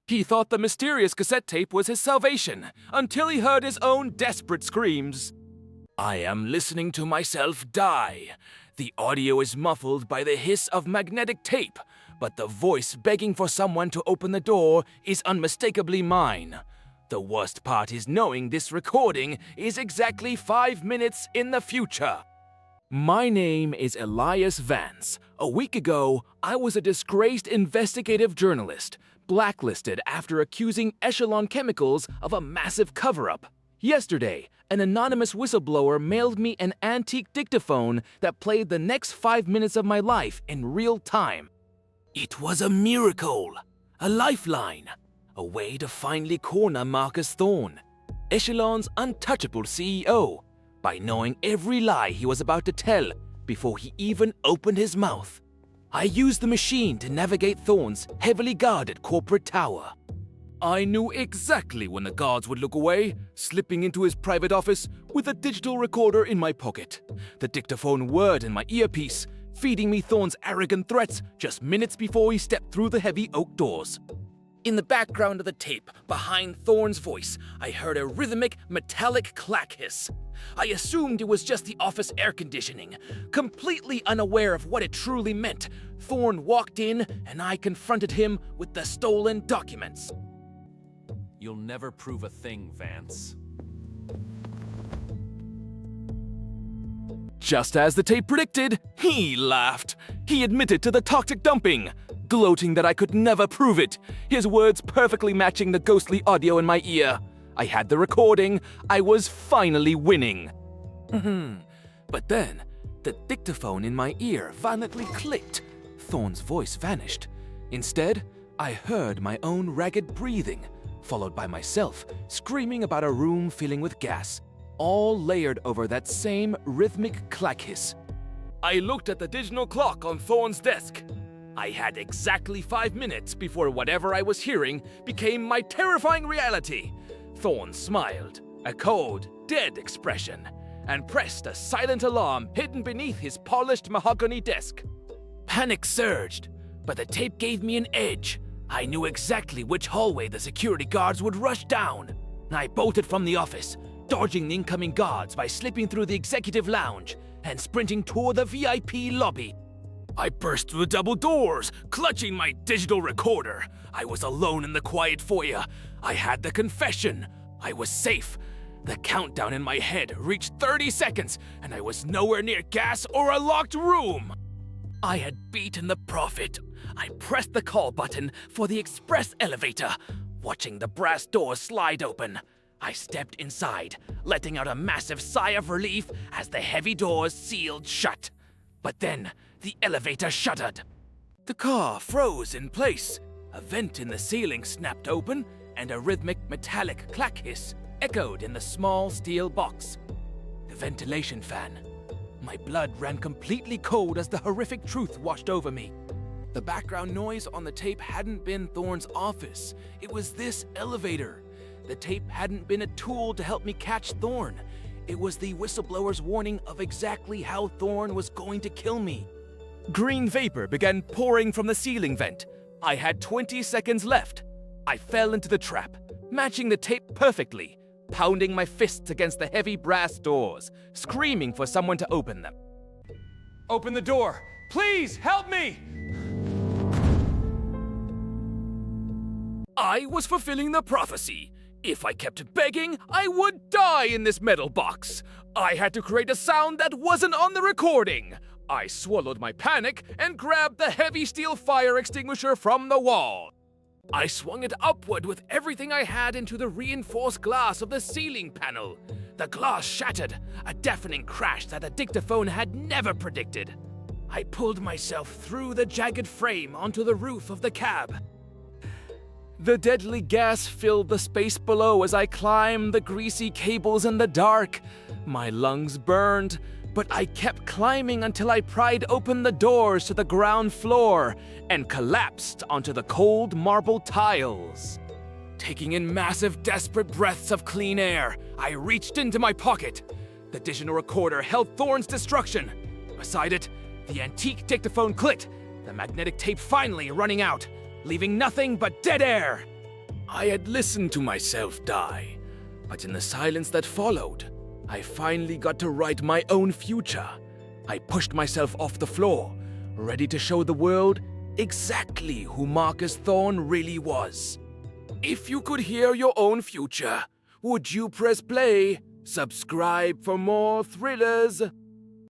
He thought the mysterious cassette tape was his salvation, until he heard his own desperate screams. I am listening to myself die. The audio is muffled by the hiss of magnetic tape, but the voice begging for someone to open the door is unmistakably mine. The worst part is knowing this recording is exactly 5 minutes in the future. My name is Elias Vance. A week ago, I was a disgraced investigative journalist, blacklisted after accusing Echelon Chemicals of a massive cover-up. Yesterday, an anonymous whistleblower mailed me an antique dictaphone that played the next 5 minutes of my life in real time. It was a miracle, a lifeline, a way to finally corner Marcus Thorne, Echelon's untouchable CEO, by knowing every lie he was about to tell before he even opened his mouth. I used the machine to navigate Thorne's heavily guarded corporate tower. I knew exactly when the guards would look away, slipping into his private office with a digital recorder in my pocket, the dictaphone whirred in my earpiece, feeding me Thorne's arrogant threats just minutes before he stepped through the heavy oak doors. In the background of the tape, behind Thorne's voice, I heard a rhythmic, metallic clack hiss. I assumed it was just the office air conditioning. Completely unaware of what it truly meant, Thorne walked in and I confronted him with the stolen documents. You'll never prove a thing, Vance. Just as the tape predicted, he laughed. He admitted to the toxic dumping, gloating that I could never prove it, his words perfectly matching the ghostly audio in my ear. I had the recording. I was finally winning. But then, the dictaphone in my ear violently clicked. Thorne's voice vanished. Instead, I heard my own ragged breathing, followed by myself screaming about a room filling with gas, all layered over that same rhythmic clack hiss. I looked at the digital clock on Thorne's desk. I had exactly 5 minutes before whatever I was hearing became my terrifying reality. Thorne smiled, a cold, dead expression, and pressed a silent alarm hidden beneath his polished mahogany desk. Panic surged, but the tape gave me an edge. I knew exactly which hallway the security guards would rush down. I bolted from the office, dodging the incoming guards by slipping through the executive lounge and sprinting toward the VIP lobby. I burst through the double doors, clutching my digital recorder. I was alone in the quiet foyer. I had the confession. I was safe. The countdown in my head reached 30 seconds, and I was nowhere near gas or a locked room. I had beaten the prophet. I pressed the call button for the express elevator, watching the brass doors slide open. I stepped inside, letting out a massive sigh of relief as the heavy doors sealed shut. But then, the elevator shuddered. The car froze in place. A vent in the ceiling snapped open, and a rhythmic metallic clack hiss echoed in the small steel box. The ventilation fan. My blood ran completely cold as the horrific truth washed over me. The background noise on the tape hadn't been Thorne's office. It was this elevator. The tape hadn't been a tool to help me catch Thorne. It was the whistleblower's warning of exactly how Thorne was going to kill me. Green vapor began pouring from the ceiling vent. I had 20 seconds left. I fell into the trap, matching the tape perfectly, pounding my fists against the heavy brass doors, screaming for someone to open them. Open the door! Please, help me! I was fulfilling the prophecy. If I kept begging, I would die in this metal box. I had to create a sound that wasn't on the recording. I swallowed my panic and grabbed the heavy steel fire extinguisher from the wall. I swung it upward with everything I had into the reinforced glass of the ceiling panel. The glass shattered, a deafening crash that the dictaphone had never predicted. I pulled myself through the jagged frame onto the roof of the cab. The deadly gas filled the space below as I climbed the greasy cables in the dark. My lungs burned, but I kept climbing until I pried open the doors to the ground floor and collapsed onto the cold marble tiles. Taking in massive, desperate breaths of clean air, I reached into my pocket. The digital recorder held Thorne's destruction. Beside it, the antique dictaphone clicked, the magnetic tape finally running out, leaving nothing but dead air. I had listened to myself die, but in the silence that followed, I finally got to write my own future. I pushed myself off the floor, ready to show the world exactly who Marcus Thorne really was. If you could hear your own future, would you press play? Subscribe for more thrillers.